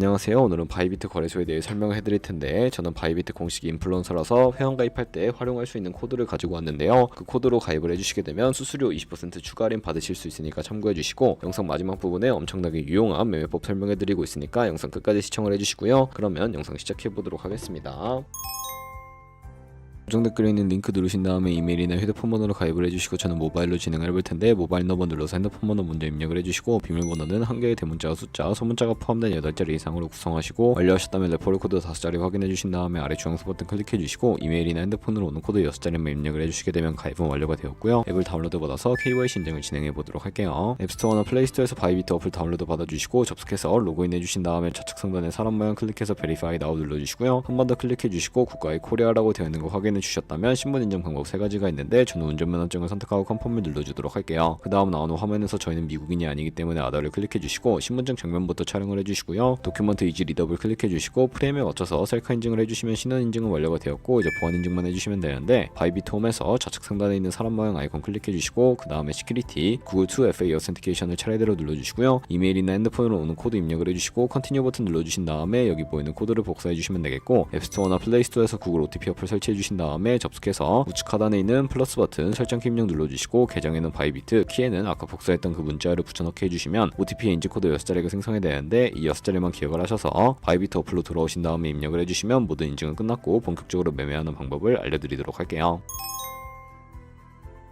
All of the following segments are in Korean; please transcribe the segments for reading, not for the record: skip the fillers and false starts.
안녕하세요. 오늘은 바이비트 거래소에 대해 설명을 해드릴 텐데, 저는 바이비트 공식 인플루언서라서 회원 가입할 때 활용할 수 있는 코드를 가지고 왔는데요. 그 코드로 가입을 해주시게 되면 수수료 20% 추가 할인 받으실 수 있으니까 참고해주시고, 영상 마지막 부분에 엄청나게 유용한 매매법 설명해드리고 있으니까 영상 끝까지 시청을 해주시고요. 그러면 영상 시작해보도록 하겠습니다. 고정 댓글에 있는 링크 누르신 다음에 이메일이나 휴대폰 번호로 가입을 해주시고, 저는 모바일로 진행을 해볼 텐데, 모바일 넘버 눌러서 핸드폰 번호 먼저 입력을 해주시고, 비밀번호는 한 개의 대문자와 숫자, 소문자가 포함된 8자리 이상으로 구성하시고, 완료하셨다면 레퍼럴 코드 5자리 확인해 주신 다음에 아래 주황색 버튼 클릭해 주시고, 이메일이나 핸드폰으로 오는 코드 6자리만 입력을 해주시게 되면 가입은 완료가 되었고요. 앱을 다운로드 받아서 KYC 인증을 진행해 보도록 할게요. 앱스토어나 플레이스토어에서 바이비트 어플 다운로드 받아주시고, 접속해서 로그인 해주신 다음에 좌측 상단에 사람 모양 클릭해서 베리파이 나우 눌러주시고요. 한 번 더 클릭해 주시고, 국가의 코리아라고 되어 있는 거 확인해 주셨다면 신분 인증 방법 3가지가 있는데, 저는 운전면허증을 선택하고 컨펌을 눌러주도록 할게요. 그 다음 나오는 화면에서 저희는 미국인이 아니기 때문에 아더를 클릭해 주시고, 신분증 정면부터 촬영을 해주시고요. 도큐먼트 이지 리더블 클릭해 주시고, 프레임에 맞춰서 셀카 인증을 해주시면 신원 인증은 완료가 되었고, 이제 보안 인증만 해주시면 되는데, 바이비트 홈에서 좌측 상단에 있는 사람 모양 아이콘 클릭해 주시고, 그 다음에 시큐리티 구글 2FA 어센티케이션을 차례대로 눌러주시고요. 이메일이나 핸드폰으로 오는 코드 입력을 해주시고, 컨티뉴 버튼 눌러주신 다음에 여기 보이는 코드를 복사해 주시면 되겠고, 앱스토어나 플레이스토어에서 구글 OTP 어플 설치해 주신 다음에 접속해서 우측 하단에 있는 플러스 버튼 설정키 입력 눌러주시고, 계정에는 바이비트, 키에는 아까 복사했던 그 문자를 붙여넣기 해주시면 OTP 인증 코드 6자리가 생성이 되는데, 이 6자리만 기억을 하셔서 바이비트 어플로 들어오신 다음에 입력을 해주시면 모든 인증은 끝났고 본격적으로 매매하는 방법을 알려드리도록 할게요.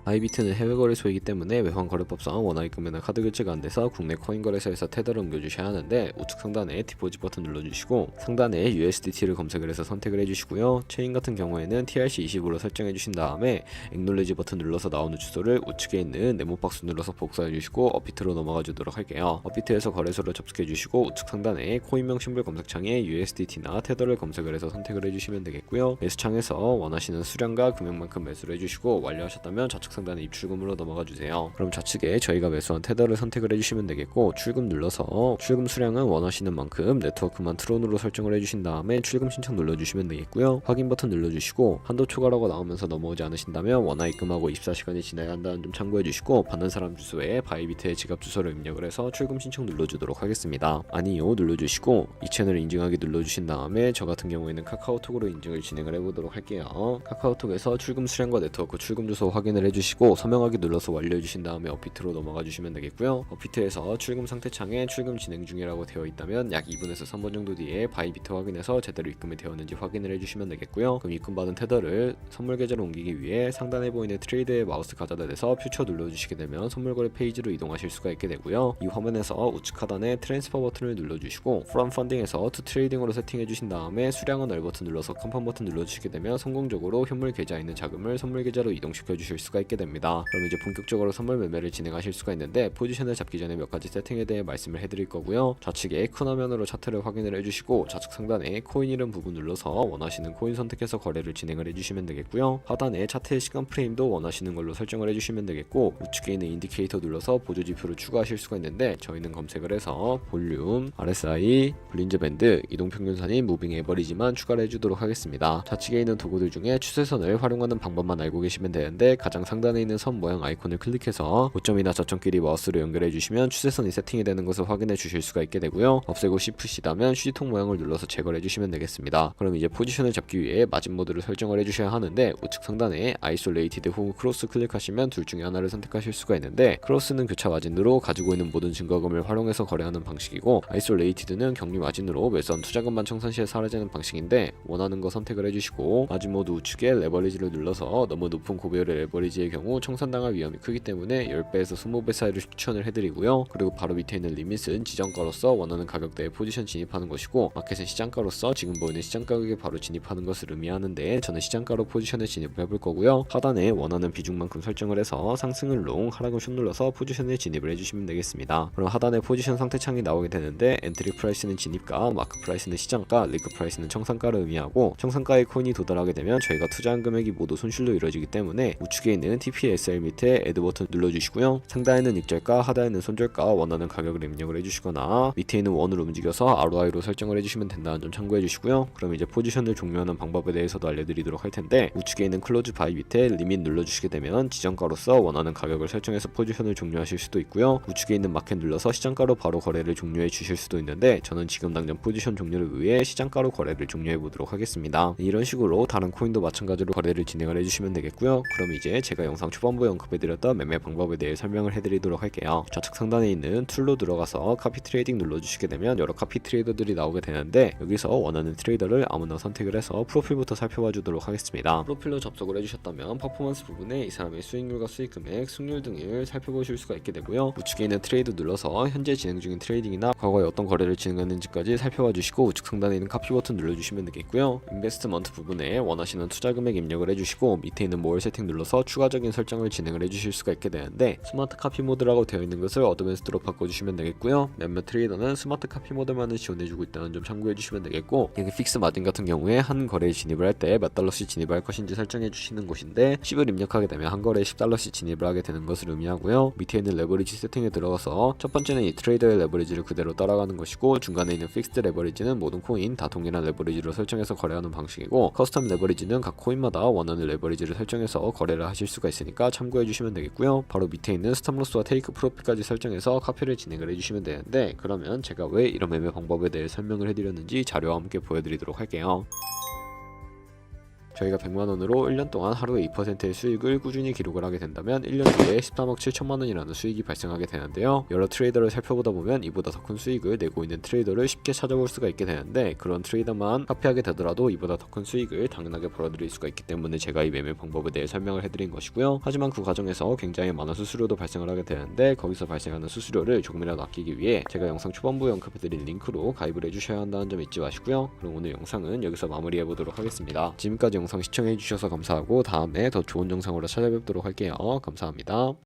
바이비트는 해외 거래소이기 때문에 외환 거래법상 원화 입금이나 카드 결제가 안 돼서 국내 코인 거래소에서 테더를 옮겨주셔야 하는데, 우측 상단에 디포짓 버튼 눌러주시고, 상단에 USDT를 검색을 해서 선택을 해주시고요. 체인 같은 경우에는 TRC20으로 설정해 주신 다음에 액놀리지 버튼 눌러서 나오는 주소를 우측에 있는 네모 박스 눌러서 복사해 주시고 업비트로 넘어가 주도록 할게요. 업비트에서 거래소를 접속해 주시고, 우측 상단에 코인명 심볼 검색창에 USDT나 테더를 검색을 해서 선택을 해주시면 되겠고요. 매수창에서 원하시는 수량과 금액만큼 매수를 해주시고, 완료하셨다면 좌측 상단에 입출금으로 넘어가 주세요. 그럼 좌측에 저희가 매수한 테더를 선택을 해주시면 되겠고, 출금 눌러서 출금 수량은 원하시는 만큼 네트워크만 트론으로 설정을 해주신 다음에 출금 신청 눌러주시면 되겠고요. 확인 버튼 눌러주시고, 한도 초과라고 나오면서 넘어오지 않으신다면 원화 입금하고 24시간이 지나야 한다는 점 참고해 주시고, 받는 사람 주소에 바이비트의 지갑 주소를 입력을 해서 출금 신청 눌러주도록 하겠습니다. 아니요 눌러주시고, 이 채널을 인증하기 눌러주신 다음에 저 같은 경우에는 카카오톡으로 인증을 진행을 해보도록 할게요. 카카오톡에서 출금 수량과 네트워크 출금 주소 확인을 해주시고, 서명하기 눌러서 완료해주신 다음에 업비트로 넘어가 주시면 되겠고요. 업비트에서 출금 상태 창에 출금 진행 중이라고 되어 있다면 약 2분에서 3분 정도 뒤에 바이비트 확인해서 제대로 입금이 되었는지 확인을 해주시면 되겠고요. 그럼 입금받은 테더를 선물 계좌로 옮기기 위해 상단에 보이는 트레이드에 마우스 가져다 대서 퓨처 눌러주시게 되면 선물 거래 페이지로 이동하실 수가 있게 되고요. 이 화면에서 우측 하단에 트랜스퍼 버튼을 눌러주시고, From Funding에서 To Trading으로 세팅해 주신 다음에 수량은 열 버튼 눌러서 컨펌 버튼 눌러주시게 되면 성공적으로 현물 계좌에 있는 자금을 선물 계좌로 이동시켜 주실 수가 있게 됩니다. 그럼 이제 본격적으로 선물 매매를 진행하실 수가 있는데, 포지션을 잡기 전에 몇 가지 세팅에 대해 말씀을 해드릴 거고요. 좌측에 큰 화면으로 차트를 확인을 해주시고, 좌측 상단에 코인 이름 부분 눌러서 원하시는 코인 선택해서 거래를 진행을 해주시면 되겠고요. 하단에 차트의 시간 프레임도 원하시는 걸로 설정을 해주시면 되겠고, 우측에 있는 인디케이터 눌러서 보조 지표를 추가하실 수가 있는데, 저희는 검색을 해서 볼륨, RSI, 볼린저 밴드, 이동평균선인 무빙 에버리지만 추가를 해주도록 하겠습니다. 좌측에 있는 도구들 중에 추세선을 활용하는 방법만 알고 계시면 되는데, 가장 상단에 있는 선 모양 아이콘을 클릭해서 고점이나 저점끼리 마우스로 연결해 주시면 추세선이 세팅이 되는 것을 확인해 주실 수가 있게 되고요. 없애고 싶으시다면 휴지통 모양을 눌러서 제거를 해주시면 되겠습니다. 그럼 이제 포지션을 잡기 위해 마진 모드를 설정을 해주셔야 하는데, 우측 상단에 아이솔레이티드 혹은 크로스 클릭하시면 둘 중에 하나를 선택하실 수가 있는데, 크로스는 교차 마진으로 가지고 있는 모든 증거금을 활용해서 거래하는 방식이고, 아이솔레이티드는 격리 마진으로 매수한 투자금만 청산 시에 사라지는 방식인데, 원하는 거 선택을 해주시고, 마진 모드 우측에 레버리지를 눌러서 너무 높은 고배율의 레버리지의 경우 청산당할 위험이 크기 때문에 10배에서 20배 사이를 추천을 해드리고요. 그리고 바로 밑에 있는 리밋은 지정가로서 원하는 가격대에 포지션 진입하는 것이고, 마켓은 시장가로서 지금 보이는 시장 가격에 바로 진입하는 것을 의미하는데, 저는 시장가로 포지션에 진입을 해볼 거고요. 하단에 원하는 비중만큼 설정을 해서 상승은 롱, 하락은 숏 눌러서 포지션에 진입을 해주시면 되겠습니다. 그럼 하단에 포지션 상태 창이 나오게 되는데, 엔트리 프라이스는 진입가, 마크 프라이스는 시장가, 리크 프라이스는 청산가를 의미하고, 청산가의 코인이 도달하게 되면 저희가 투자한 금액이 모두 손실로 이루어지기 때문에 우측에 있는 있는 TPSL 밑에 애드 버튼 눌러주시고요. 상단에는 익절가, 하단에는 손절가 원하는 가격을 입력을 해주시거나 밑에 있는 원을 움직여서 ROI로 설정을 해주시면 된다는 점 참고해주시고요. 그럼 이제 포지션을 종료하는 방법에 대해서도 알려드리도록 할 텐데, 우측에 있는 클로즈 바이 밑에 리밋 눌러주시게 되면 지정가로서 원하는 가격을 설정해서 포지션을 종료하실 수도 있고요. 우측에 있는 마켓 눌러서 시장가로 바로 거래를 종료해 주실 수도 있는데, 저는 지금 당장 포지션 종료를 위해 시장가로 거래를 종료해 보도록 하겠습니다. 이런 식으로 다른 코인도 마찬가지로 거래를 진행을 해주시면 되겠고요. 그럼 이제 제가 영상 초반부에 언급해드렸던 매매 방법에 대해 설명을 해드리도록 할게요. 좌측 상단에 있는 툴로 들어가서 카피 트레이딩 눌러주시게 되면 여러 카피 트레이더들이 나오게 되는데, 여기서 원하는 트레이더를 아무나 선택을 해서 프로필부터 살펴봐 주도록 하겠습니다. 프로필로 접속을 해주셨다면 퍼포먼스 부분에 이 사람의 수익률과 수익금액, 승률 등을 살펴보실 수가 있게 되고요. 우측에 있는 트레이드 눌러서 현재 진행 중인 트레이딩이나 과거에 어떤 거래를 진행했는지까지 살펴봐 주시고, 우측 상단에 있는 카피 버튼 눌러주시면 되겠고요. 인베스트먼트 부분에 원하시는 투자 금액 입력을 해주시고, 밑에 있는 모어 세팅 눌러서 추가적인 설정을 진행을 해주실 수가 있게 되는데, 스마트 카피 모드라고 되어 있는 것을 어드밴스드로 바꿔주시면 되겠고요. 몇몇 트레이더는 스마트 카피 모드만을 지원해주고 있다는 점 참고해주시면 되겠고, 여기 픽스 마진 같은 경우에 한 거래에 진입을 할 때 몇 달러씩 진입을 할 것인지 설정해 주시는 곳인데, 10을 입력하게 되면 한 거래에 10달러씩 진입을 하게 되는 것을 의미하고요. 밑에 있는 레버리지 세팅에 들어가서 첫 번째는 이 트레이더의 레버리지를 그대로 따라가는 것이고, 중간에 있는 픽스드 레버리지는 모든 코인 다 동일한 레버리지로 설정해서 거래하는 방식이고, 커스텀 레버리지는 각 코인마다 원하는 레버리지를 설정해서 거래를 하실 수가 있으니까 참고해 주시면 되겠고요. 바로 밑에 있는 스탑로스와 테이크 프로필까지 설정해서 카피를 진행을 해주시면 되는데, 그러면 제가 왜 이런 매매 방법에 대해 설명을 해드렸는지 자료와 함께 보여드리도록 할게요. 저희가 100만원으로 1년 동안 하루에 2%의 수익을 꾸준히 기록을 하게 된다면 1년 뒤에 13억 7천만원이라는 수익이 발생하게 되는데요. 여러 트레이더를 살펴보다 보면 이보다 더 큰 수익을 내고 있는 트레이더를 쉽게 찾아볼 수가 있게 되는데, 그런 트레이더만 카피하게 되더라도 이보다 더 큰 수익을 당연하게 벌어들일 수가 있기 때문에 제가 이 매매 방법에 대해 설명을 해드린 것이고요. 하지만 그 과정에서 굉장히 많은 수수료도 발생을 하게 되는데, 거기서 발생하는 수수료를 조금이라도 아끼기 위해 제가 영상 초반부에 언급해드린 링크로 가입을 해주셔야 한다는 점 잊지 마시고요. 그럼 오늘 영상은 여기서 마무리해보도록 하겠습니다. 지금까지 영상 시청해주셔서 감사하고, 다음에 더 좋은 영상으로 찾아뵙도록 할게요. 감사합니다.